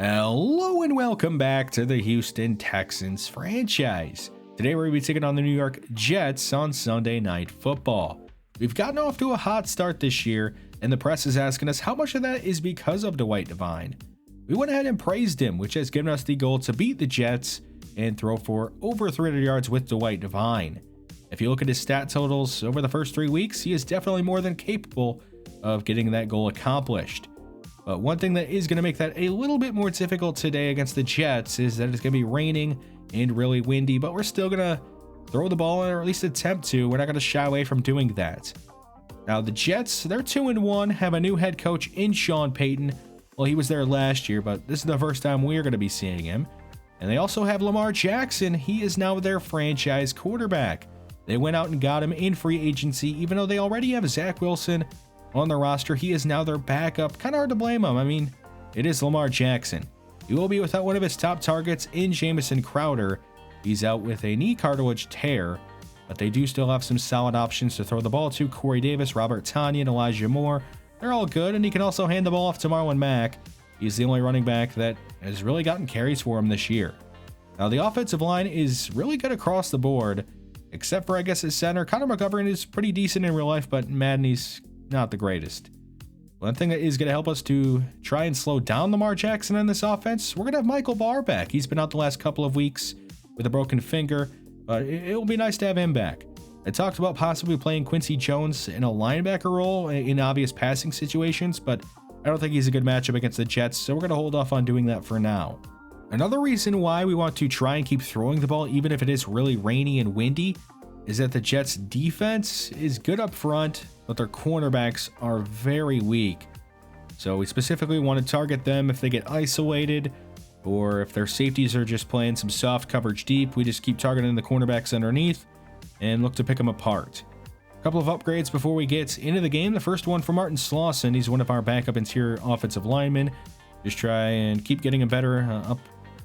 Hello and welcome back to the Houston Texans franchise. Today we're going to be taking on the New York Jets on Sunday Night Football. We've gotten off to a hot start this year, and the press is asking us how much of that is because of Dwight Devine. We went ahead and praised him, which has given us the goal to beat the Jets and throw for over 300 yards with Dwight Devine. If you look at his stat totals over the first 3 weeks, he is definitely more than capable of getting that goal accomplished. But one thing that is going to make that a little bit more difficult today against the Jets is that it's going to be raining and really windy, but we're still going to throw the ball, or at least attempt to. We're not going to shy away from doing that. Now, the Jets, they're 2-1, have a new head coach in Sean Payton. Well, he was there last year, but this is the first time we're going to be seeing him. And they also have Lamar Jackson. He is now their franchise quarterback. They went out and got him in free agency, even though they already have Zach Wilson on the roster. He is now their backup. Kind of hard to blame him. I mean, it is Lamar Jackson. He will be without one of his top targets in Jamison Crowder. He's out with a knee cartilage tear, but they do still have some solid options to throw the ball to. Corey Davis, Robert Tonyan, Elijah Moore. They're all good, and he can also hand the ball off to Marlon Mack. He's the only running back that has really gotten carries for him this year. Now, the offensive line is really good across the board, except for, I guess, his center. Connor McGovern is pretty decent in real life, but in Madden, he's not the greatest. One thing that is going to help us to try and slow down Lamar Jackson in this offense, we're going to have Michael Barr back. He's been out the last couple of weeks with a broken finger, but it will be nice to have him back. I talked about possibly playing Quincy Jones in a linebacker role in obvious passing situations, but I don't think he's a good matchup against the Jets, so we're going to hold off on doing that for now. Another reason why we want to try and keep throwing the ball, even if it is really rainy and windy, is that the Jets' defense is good up front, but their cornerbacks are very weak. So we specifically want to target them if they get isolated, or if their safeties are just playing some soft coverage deep. We just keep targeting the cornerbacks underneath and look to pick them apart. A couple of upgrades before we get into the game. The first one for Martin Slauson. He's one of our backup interior offensive linemen. Just try and keep getting him better up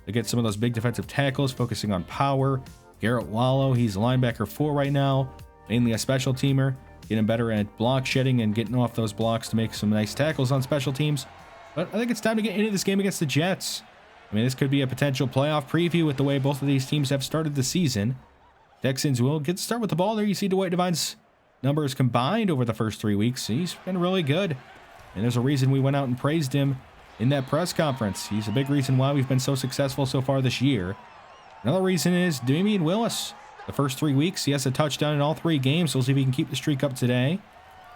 to get some of those big defensive tackles, focusing on power. Garrett Wallow, he's linebacker 4 right now, mainly a special teamer, getting better at block shedding and getting off those blocks to make some nice tackles on special teams. But I think it's time to get into this game against the Jets. I mean, this could be a potential playoff preview with the way both of these teams have started the season. Texans will get to start with the ball. There you see Dwight Devine's numbers combined over the first 3 weeks. He's been really good, and there's a reason we went out and praised him in that press conference. He's a big reason why we've been so successful so far this year. Another reason is Damian Willis. The first 3 weeks, he has a touchdown in all 3 games, so we'll see if he can keep the streak up today.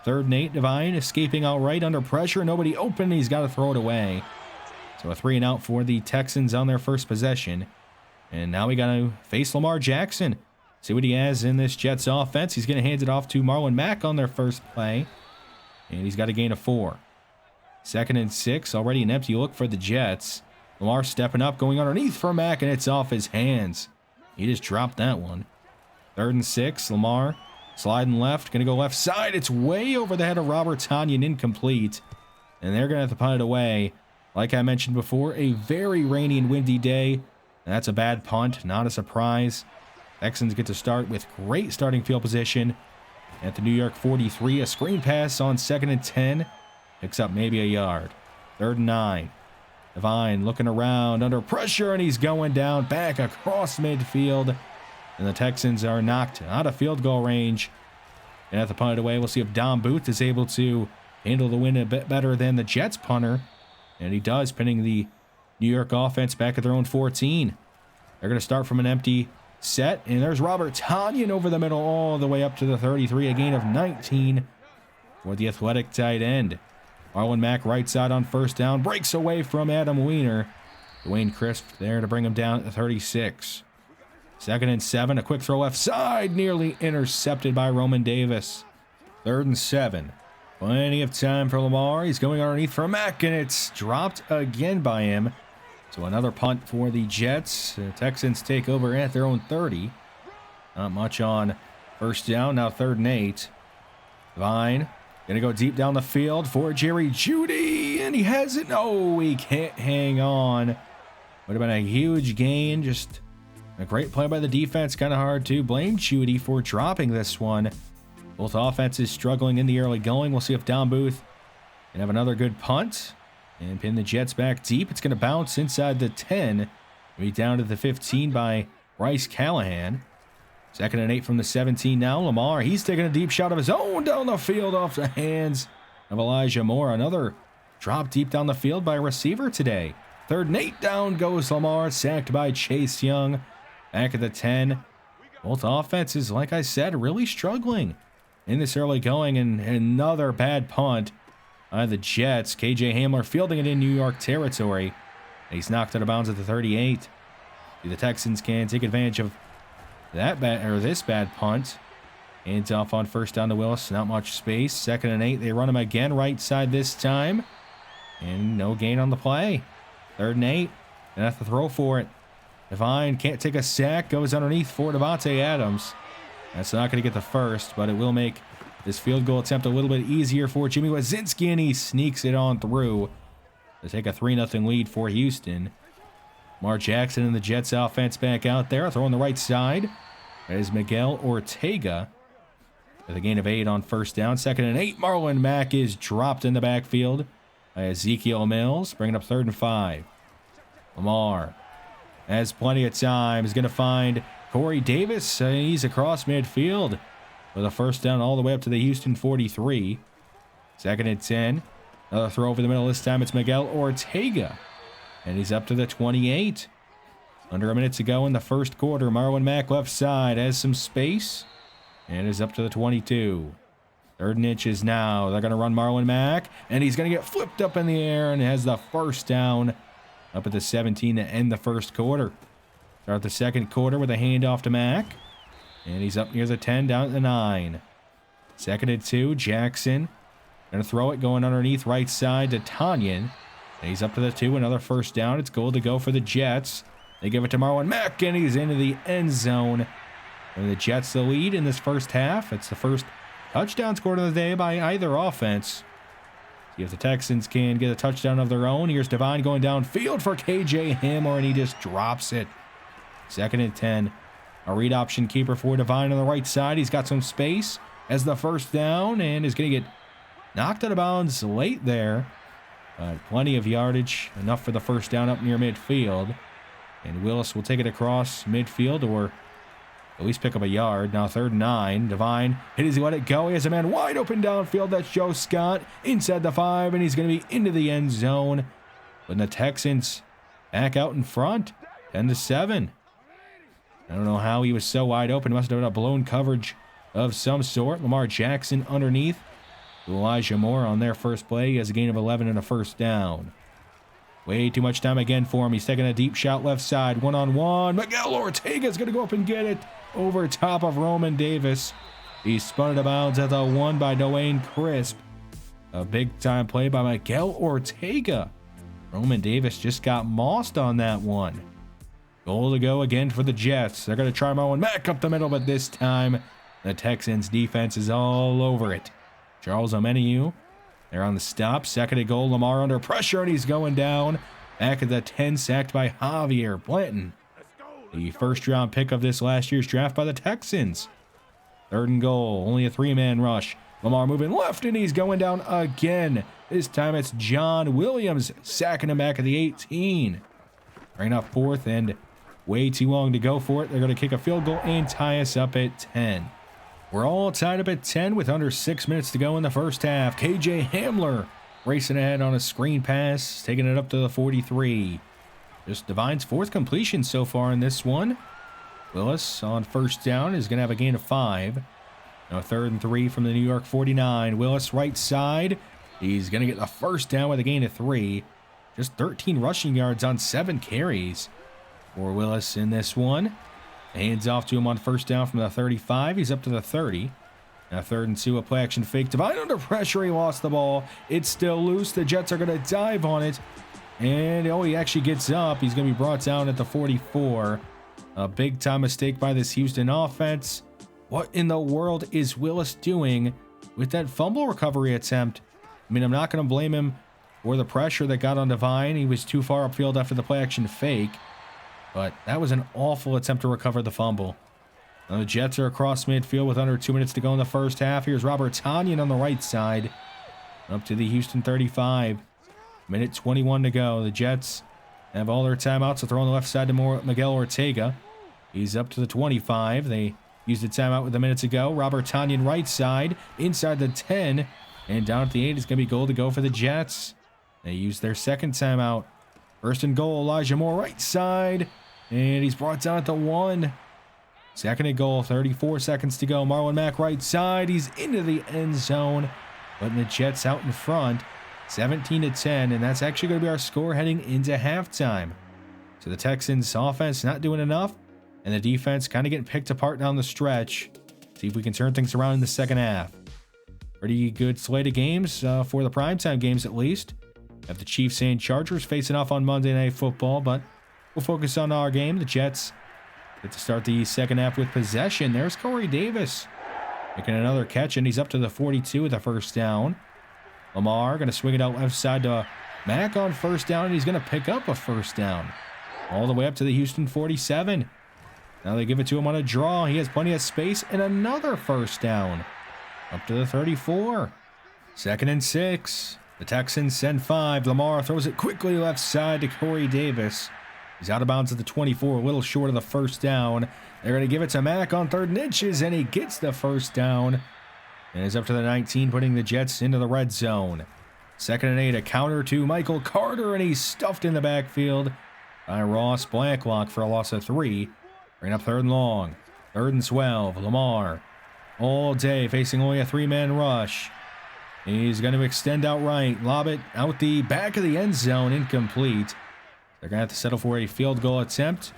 3rd and 8, Devine escaping outright under pressure. Nobody open, he's got to throw it away. So a 3 and out for the Texans on their first possession. And now we got to face Lamar Jackson. See what he has in this Jets offense. He's going to hand it off to Marlon Mack on their first play. And he's got a gain of 4. 2nd and 6, already an empty look for the Jets. Lamar stepping up, going underneath for Mack, and it's off his hands. He just dropped that one. 3rd and 6, Lamar sliding left, going to go left side. It's way over the head of Robert Tonyan, incomplete. And they're going to have to punt it away. Like I mentioned before, a very rainy and windy day. And that's a bad punt, not a surprise. Texans get to start with great starting field position at the New York 43. A screen pass on 2nd and 10. Picks up maybe a yard. 3rd and 9. Devine looking around under pressure, and he's going down back across midfield. And the Texans are knocked out of field goal range. And at the punt away, we'll see if Don Booth is able to handle the win a bit better than the Jets punter. And he does, pinning the New York offense back at their own 14. They're going to start from an empty set. And there's Robert Tonyan over the middle all the way up to the 33. A gain of 19 for the athletic tight end. Marlon Mack right side on 1st down. Breaks away from Adam Weiner. Dwayne Crisp there to bring him down at the 36. 2nd and 7. A quick throw left side. Nearly intercepted by Roman Davis. 3rd and 7. Plenty of time for Lamar. He's going underneath for Mack, and it's dropped again by him. So another punt for the Jets. The Texans take over at their own 30. Not much on 1st down. Now 3rd and 8. Vine going to go deep down the field for Jerry Jeudy, and he has it. No, he can't hang on. Would have been a huge gain. Just a great play by the defense. Kind of hard to blame Jeudy for dropping this one. Both offenses struggling in the early going. We'll see if Don Booth can have another good punt. And pin the Jets back deep. It's going to bounce inside the 10. Be down to the 15 by Bryce Callahan. 2nd and 8 from the 17 now. Lamar, he's taking a deep shot of his own down the field off the hands of Elijah Moore. Another drop deep down the field by a receiver today. 3rd and 8 down goes Lamar, sacked by Chase Young. Back at the 10. Both offenses, like I said, really struggling in this early going, and another bad punt by the Jets. KJ Hamler fielding it in New York territory. He's knocked out of bounds at the 38. The Texans can take advantage of this bad punt. Hands off on 1st down to Willis. Not much space. 2nd and 8. They run him again right side this time. And no gain on the play. 3rd and 8. Gonna have to throw for it. Devine can't take a sack. Goes underneath for Devontae Adams. That's not going to get the first, but it will make this field goal attempt a little bit easier for Jimmy Wazinski, and he sneaks it on through to take a 3-0 lead for Houston. Lamar Jackson and the Jets offense back out there. Throwing the right side. That is Miguel Ortega with a gain of 8 on 1st down. 2nd and 8. Marlon Mack is dropped in the backfield by Ezekiel Mills, bringing up 3rd and 5. Lamar has plenty of time. He's going to find Corey Davis. He's across midfield with a 1st down all the way up to the Houston 43. 2nd and 10. Another throw over the middle. This time it's Miguel Ortega. And he's up to the 28. Under a minute to go in the 1st quarter. Marlon Mack left side has some space and is up to the 22. 3rd and inches now. They're going to run Marlon Mack, and he's going to get flipped up in the air and has the 1st down up at the 17 to end the 1st quarter. Start the 2nd quarter with a handoff to Mack, and he's up near the 10, down at the 9. 2nd and 2. Jackson going to throw it, going underneath right side to Tanyan. And he's up to the 2, another 1st down. It's goal to go for the Jets. They give it to Marlon Mack, and he's into the end zone. And the Jets the lead in this 1st half. It's the first touchdown scored of the day by either offense. See if the Texans can get a touchdown of their own. Here's Devine going downfield for KJ Hamler, and he just drops it. 2nd and 10. A read option keeper for Devine on the right side. He's got some space as the 1st down, and is going to get knocked out of bounds late there. Plenty of yardage, enough for the 1st down up near midfield. And Willis will take it across midfield, or at least pick up a yard. Now 3rd and 9. Devine he let it go. He has a man wide open downfield. That's Joe Scott inside the 5, and he's going to be into the end zone. When the Texans back out in front, 10-7. I don't know how he was so wide open. Must have been a blown coverage of some sort. Lamar Jackson underneath. Elijah Moore on their first play. He has a gain of 11 and a 1st down. Way too much time again for him. He's taking a deep shot left side. One-on-one. Miguel Ortega's going to go up and get it over top of Roman Davis. He's spun out of bounds at the 1 by Dwayne Crisp. A big-time play by Miguel Ortega. Roman Davis just got mossed on that one. Goal to go again for the Jets. They're going to try Marlon Mack up the middle, but this time the Texans defense is all over it. Charles Omenihu, they're on the stop. 2nd and goal. Lamar under pressure, and he's going down. Back at the 10, sacked by Javier Blanton. The 1st-round pick of this last year's draft by the Texans. 3rd and goal. Only a 3-man rush. Lamar moving left, and he's going down again. This time it's John Williams sacking him back at the 18. Right off 4th, and way too long to go for it. They're going to kick a field goal and tie us up at 10. We're all tied up at 10 with under 6 minutes to go in the 1st half. KJ Hamler racing ahead on a screen pass, taking it up to the 43. Just Devine's 4th completion so far in this one. Willis on 1st down is going to have a gain of 5. Now 3rd and 3 from the New York 49. Willis right side. He's going to get the 1st down with a gain of 3. Just 13 rushing yards on 7 carries for Willis in this one. Hands off to him on 1st down from the 35. He's up to the 30. Now 3rd and 2, a play action fake. Devine under pressure. He lost the ball. It's still loose. The Jets are going to dive on it. And, he actually gets up. He's going to be brought down at the 44. A big-time mistake by this Houston offense. What in the world is Willis doing with that fumble recovery attempt? I mean, I'm not going to blame him for the pressure that got on Devine. He was too far upfield after the play action fake. But that was an awful attempt to recover the fumble. Now the Jets are across midfield with under 2 minutes to go in the 1st half. Here's Robert Tanyan on the right side. Up to the Houston 35. Minute 21 to go. The Jets have all their timeouts to throw on the left side to Miguel Ortega. He's up to the 25. They used the timeout with a minute to go. Robert Tonyan right side, inside the 10. And down at the 8, it's going to be goal to go for the Jets. They used their second timeout. First and goal, Elijah Moore right side. And he's brought down at the 1. Second and goal, 34 seconds to go. Marlon Mack right side. He's into the end zone. Putting the Jets out in front. 17-10. And that's actually going to be our score heading into halftime. So the Texans offense not doing enough. And the defense kind of getting picked apart down the stretch. See if we can turn things around in the second half. Pretty good slate of games for the primetime games at least. Have the Chiefs and Chargers facing off on Monday Night Football, but we'll focus on our game. The Jets get to start the second half with possession. There's Corey Davis making another catch, and he's up to the 42 with a first down. Lamar going to swing it out left side to Mack on first down, and he's going to pick up a first down. All the way up to the Houston 47. Now they give it to him on a draw. He has plenty of space, and another first down. Up to the 34. Second and 6. The Texans send 5. Lamar throws it quickly left side to Corey Davis. He's out of bounds at the 24, a little short of the first down. They're going to give it to Mack on 3rd and inches, and he gets the first down. And is up to the 19, putting the Jets into the red zone. Second and 8, a counter to Michael Carter, and he's stuffed in the backfield by Ross Blacklock for a loss of 3. Bring up 3rd and long. 3rd and 12. Lamar all day facing only a 3-man rush. He's going to extend out right. Lob it out the back of the end zone. Incomplete. They're going to have to settle for a field goal attempt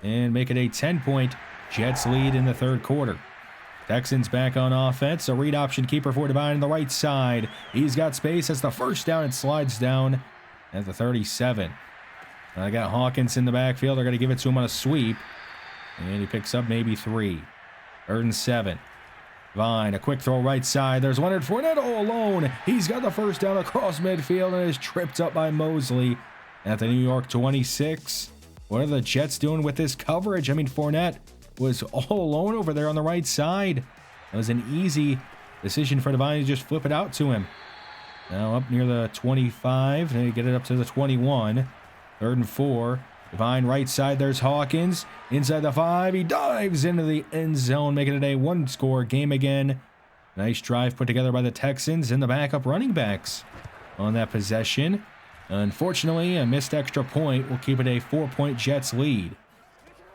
and make it a 10-point Jets lead in the third quarter. Texans back on offense. A read option keeper for Devine on the right side. He's got space. That's the first down. It slides down at the 37. I got Hawkins in the backfield. They're going to give it to him on a sweep. And he picks up maybe 3. 3rd and 7. Vine, a quick throw right side. There's Leonard Fournette all alone. He's got the first down across midfield and is tripped up by Mosley at the New York 26. What are the Jets doing with this coverage? I mean, Fournette was all alone over there on the right side. It was an easy decision for Devine to just flip it out to him. Now up near the 25. They get it up to the 21. 3rd and 4. Devine right side, there's Hawkins. Inside the 5, he dives into the end zone, making it a 1-score game again. Nice drive put together by the Texans and the backup running backs on that possession. Unfortunately, a missed extra point will keep it a 4-point Jets lead.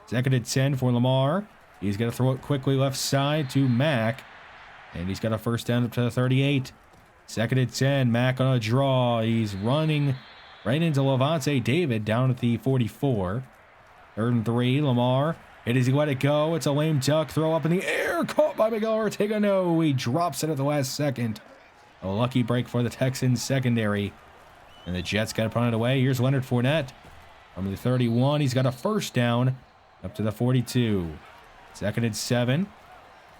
2nd and 10 for Lamar. He's going to throw it quickly left side to Mack. And he's got a first down up to the 38. 2nd and 10, Mack on a draw. He's running right into Levante David down at the 44. 3rd and 3, Lamar. Does he let it go? It's a lame duck throw up in the air. Caught by Miguel Ortega. No, he drops it at the last second. A lucky break for the Texans secondary. And the Jets got to punt it away. Here's Leonard Fournette from the 31. He's got a first down up to the 42. 2nd and 7.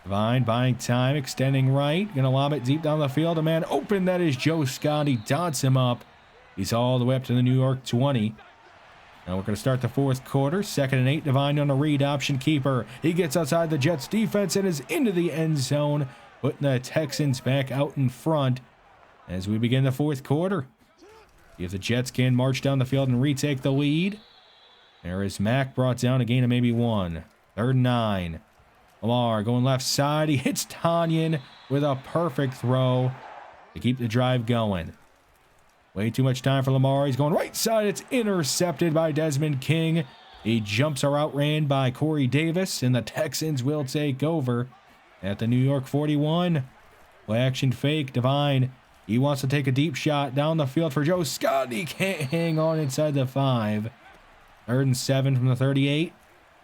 Devine buying time, extending right. Going to lob it deep down the field. A man open. That is Joe Scott. He dots him up. He's all the way up to the New York 20. Now we're going to start the fourth quarter. 2nd and 8, Devine on a read option keeper. He gets outside the Jets defense and is into the end zone, putting the Texans back out in front as we begin the fourth quarter. If the Jets can march down the field and retake the lead. There is Mack brought down, a gain of maybe 1. 3rd and 9. Lamar going left side. He hits Tonyan with a perfect throw to keep the drive going. Way too much time for Lamar. He's going right side. It's intercepted by Desmond King. He jumps are outran by Corey Davis, and the Texans will take over at the New York 41. Play action fake. Devine. He wants to take a deep shot down the field for Joe Scott. He can't hang on inside the 5. 3rd and 7 from the 38.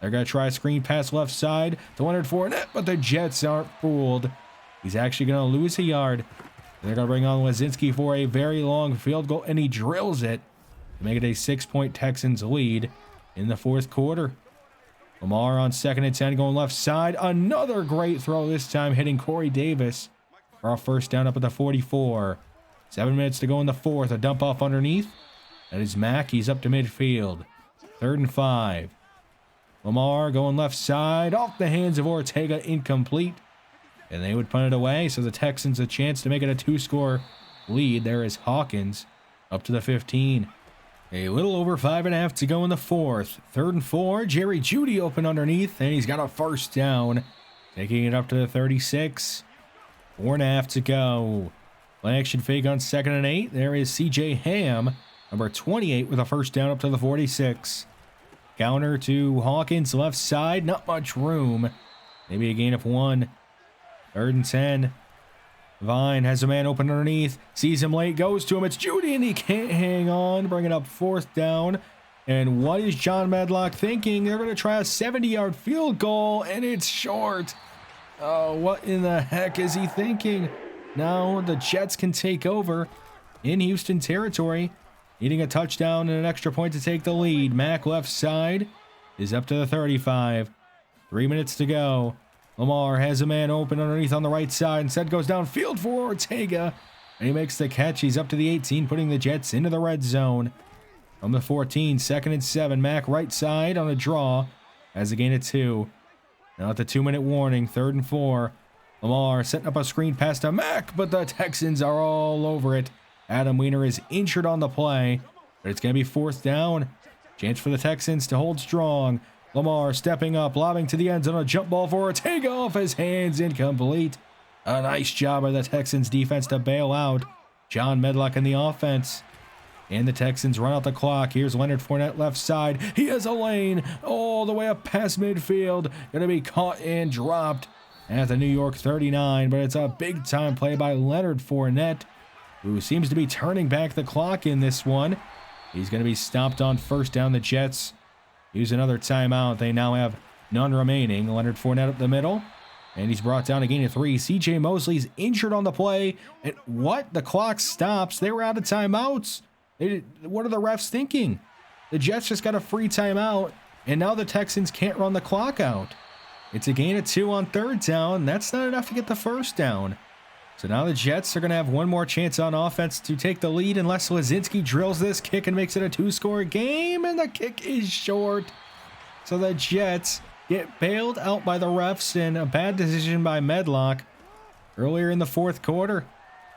They're going to try a screen pass left side to Leonard Fournette, but the Jets aren't fooled. He's actually going to lose a yard. They're going to bring on Wazinski for a very long field goal, and he drills it to make it a 6-point Texans lead in the fourth quarter. Lamar on 2nd and 10 going left side. Another great throw, this time hitting Corey Davis for a first down up at the 44. 7 minutes to go in the fourth. A dump off underneath. That is Mack. He's up to midfield. 3rd and 5. Lamar going left side. Off the hands of Ortega. Incomplete. And they would punt it away, so the Texans a chance to make it a 2-score lead. There is Hawkins up to the 15. A little over 5.5 to go in the fourth. 3rd and 4. Jerry Jeudy open underneath, and he's got a first down. Taking it up to the 36. 4.5 to go. Play action fake on 2nd and 8. There is C.J. Ham, number 28, with a first down up to the 46. Counter to Hawkins, left side. Not much room. Maybe a gain of 1. 3rd and 10. Vine has a man open underneath. Sees him late. Goes to him. It's Jeudy, and he can't hang on. Bringing up 4th down. And what is John Medlock thinking? They're going to try a 70-yard field goal, and it's short. Oh, what in the heck is he thinking? Now the Jets can take over in Houston territory, needing a touchdown and an extra point to take the lead. Mack left side is up to the 35. 3 minutes to go. Lamar has a man open underneath on the right side. Instead goes downfield for Ortega, and he makes the catch. He's up to the 18, putting the Jets into the red zone. From the 14, 2nd and 7. Mack right side on a draw. Has a gain of 2. Now at the 2-minute warning, 3rd and 4. Lamar setting up a screen pass to Mack, but the Texans are all over it. Adam Weiner is injured on the play, but it's going to be 4th down. Chance for the Texans to hold strong. Lamar stepping up, lobbing to the end zone, a jump ball for Ortega off his hands, incomplete. A nice job by the Texans defense to bail out John Medlock in the offense. And the Texans run out the clock. Here's Leonard Fournette left side. He has a lane all the way up past midfield. Going to be caught and dropped at the New York 39, but it's a big-time play by Leonard Fournette, who seems to be turning back the clock in this one. He's going to be stopped on 1st down. The Jets use another timeout. They now have none remaining. Leonard Fournette up the middle, and he's brought down a gain of 3. C.J. Mosley's injured on the play, and what? The clock stops. They were out of timeouts. What are the refs thinking? The Jets just got a free timeout, and now the Texans can't run the clock out. It's a gain of 2 on 3rd down. That's not enough to get the 1st down. So now the Jets are going to have one more chance on offense to take the lead unless Lazinski drills this kick and makes it a 2-score game, and the kick is short. So the Jets get bailed out by the refs in a bad decision by Medlock earlier in the 4th quarter.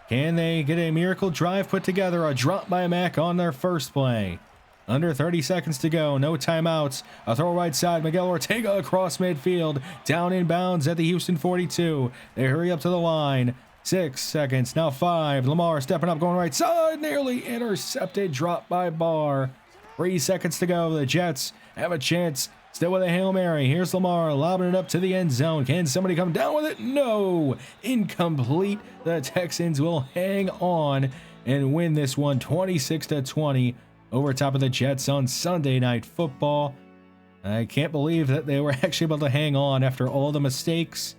Can they get a miracle drive put together? A drop by Mack on their first play. Under 30 seconds to go. No timeouts. A throw right side. Miguel Ortega across midfield. Down in bounds at the Houston 42. They hurry up to the line. 6 seconds. Now 5. Lamar stepping up, going right side. Nearly intercepted. Drop by Barr. 3 seconds to go. The Jets have a chance. Still with a Hail Mary. Here's Lamar lobbing it up to the end zone. Can somebody come down with it? No. Incomplete. The Texans will hang on and win this one 26-20 over top of the Jets on Sunday Night Football. I can't believe that they were actually able to hang on after all the mistakes,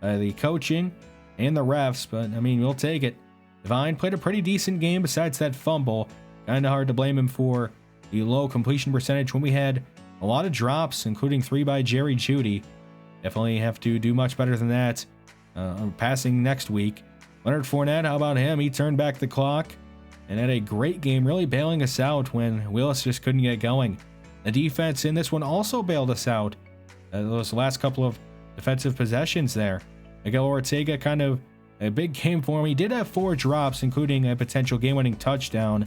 the coaching, and the refs, but I mean, we'll take it. Devine played a pretty decent game besides that fumble. Kind of hard to blame him for the low completion percentage when we had a lot of drops, including 3 by Jerry Jeudy. Definitely have to do much better than that passing next week. Leonard Fournette, how about him? He turned back the clock and had a great game, really bailing us out when Willis just couldn't get going. The defense in this one also bailed us out. Those last couple of defensive possessions there. Miguel Ortega, kind of a big game for him. He did have 4 drops, including a potential game-winning touchdown,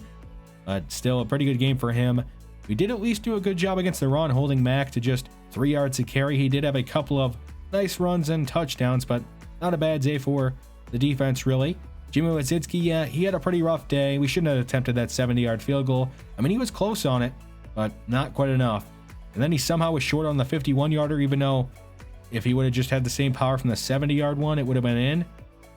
but still a pretty good game for him. We did at least do a good job against the run, holding Mack to just 3 yards a carry. He did have a couple of nice runs and touchdowns, but not a bad day for the defense, really. Jimmy Lazinski, yeah, he had a pretty rough day. We shouldn't have attempted that 70-yard field goal. I mean, he was close on it, but not quite enough. And then he somehow was short on the 51-yarder, even though if he would have just had the same power from the 70-yard one, it would have been in.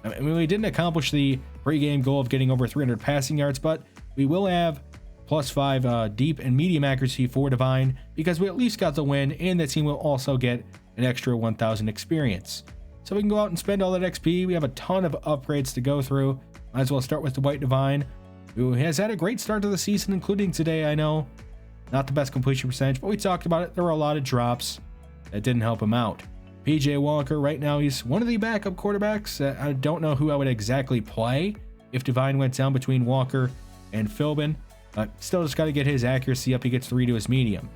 I mean, we didn't accomplish the pregame goal of getting over 300 passing yards, but we will have +5 deep and medium accuracy for Devine because we at least got the win, and the team will also get an extra 1,000 experience. So we can go out and spend all that XP. We have a ton of upgrades to go through. Might as well start with Dwight Devine, who has had a great start to the season, including today. I know not the best completion percentage, but we talked about it. There were a lot of drops that didn't help him out. PJ Walker, right now, he's one of the backup quarterbacks. I don't know who I would exactly play if Devine went down between Walker and Philbin, but still just got to get his accuracy up. He gets 3 to his medium.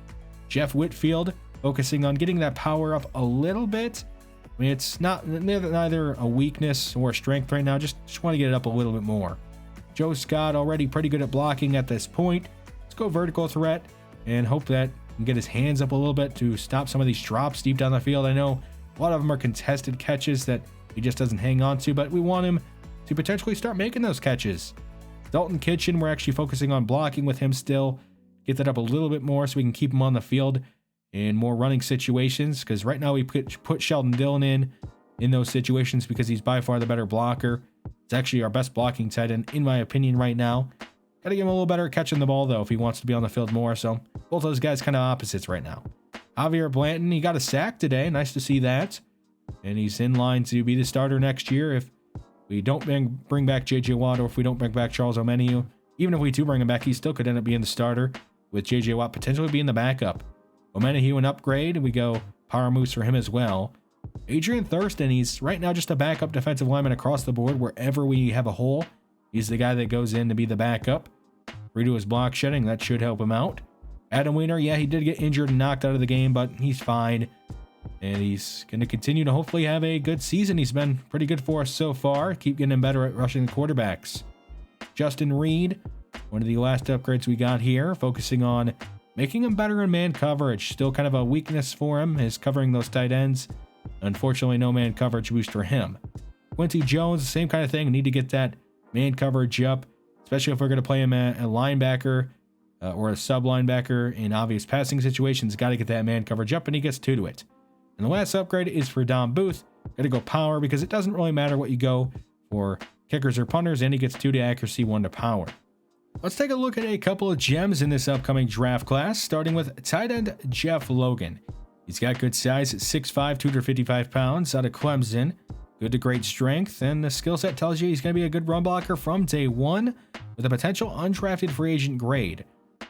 Jeff Whitfield, focusing on getting that power up a little bit. I mean, it's not neither a weakness or a strength right now. Just want to get it up a little bit more. Joe Scott already pretty good at blocking at this point. Let's go vertical threat and hope that he can get his hands up a little bit to stop some of these drops deep down the field. I know a lot of them are contested catches that he just doesn't hang on to, but we want him to potentially start making those catches. Dalton Kitchen, we're actually focusing on blocking with him still. Get that up a little bit more so we can keep him on the field in more running situations, because right now we put Sheldon Dillon in those situations because he's by far the better blocker. It's actually our best blocking tight end, in my opinion, right now. Got to get him a little better at catching the ball, though, if he wants to be on the field more. So both those guys kind of opposites right now. Javier Blanton, he got a sack today. Nice to see that. And he's in line to be the starter next year if we don't bring back J.J. Watt, or if we don't bring back Charles Omenihu. Even if we do bring him back, he still could end up being the starter, with J.J. Watt potentially being the backup. Omenihu an upgrade, and we go power moves for him as well. Adrian Thurston, he's right now just a backup defensive lineman across the board. Wherever we have a hole, he's the guy that goes in to be the backup. Redo his block shedding, that should help him out. Adam Weiner, yeah, he did get injured and knocked out of the game, but he's fine. And he's going to continue to hopefully have a good season. He's been pretty good for us so far. Keep getting him better at rushing the quarterbacks. Justin Reed, one of the last upgrades we got here, focusing on making him better in man coverage. Still kind of a weakness for him is covering those tight ends. Unfortunately, no man coverage boost for him. Quincy Jones, same kind of thing. Need to get that man coverage up, especially if we're going to play him a linebacker or a sub linebacker in obvious passing situations. Got to get that man coverage up, and he gets 2 to it. And the last upgrade is for Dom Booth. Got to go power because it doesn't really matter what you go for kickers or punters, and he gets 2 to accuracy, 1 to power. Let's take a look at a couple of gems in this upcoming draft class, starting with tight end Jeff Logan. He's got good size at 6'5", 255 pounds, out of Clemson. Good to great strength, and the skill set tells you he's going to be a good run blocker from day one with a potential undrafted free agent grade.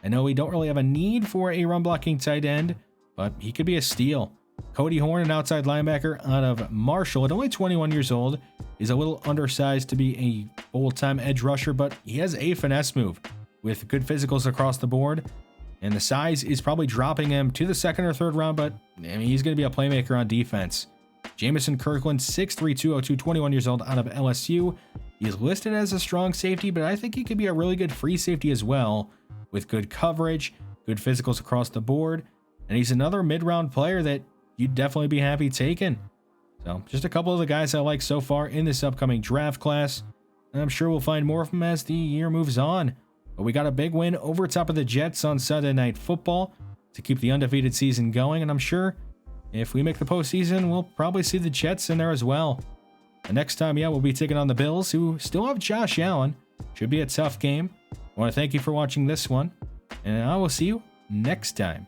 I know we don't really have a need for a run blocking tight end, but he could be a steal. Cody Horn, an outside linebacker out of Marshall, at only 21 years old, is a little undersized to be a full-time edge rusher, but he has a finesse move with good physicals across the board, and the size is probably dropping him to the second or third round, but I mean, he's going to be a playmaker on defense. Jamison Kirkland, 6'3", 202, 21 years old, out of LSU. He is listed as a strong safety, but I think he could be a really good free safety as well, with good coverage, good physicals across the board, and he's another mid-round player that you'd definitely be happy taking. So just a couple of the guys I like so far in this upcoming draft class, and I'm sure we'll find more of them as the year moves on. But we got a big win over top of the Jets on Sunday Night Football to keep the undefeated season going, and I'm sure if we make the postseason, we'll probably see the Jets in there as well. The next time, yeah, we'll be taking on the Bills, who still have Josh Allen. Should be a tough game. I want to thank you for watching this one, and I will see you next time.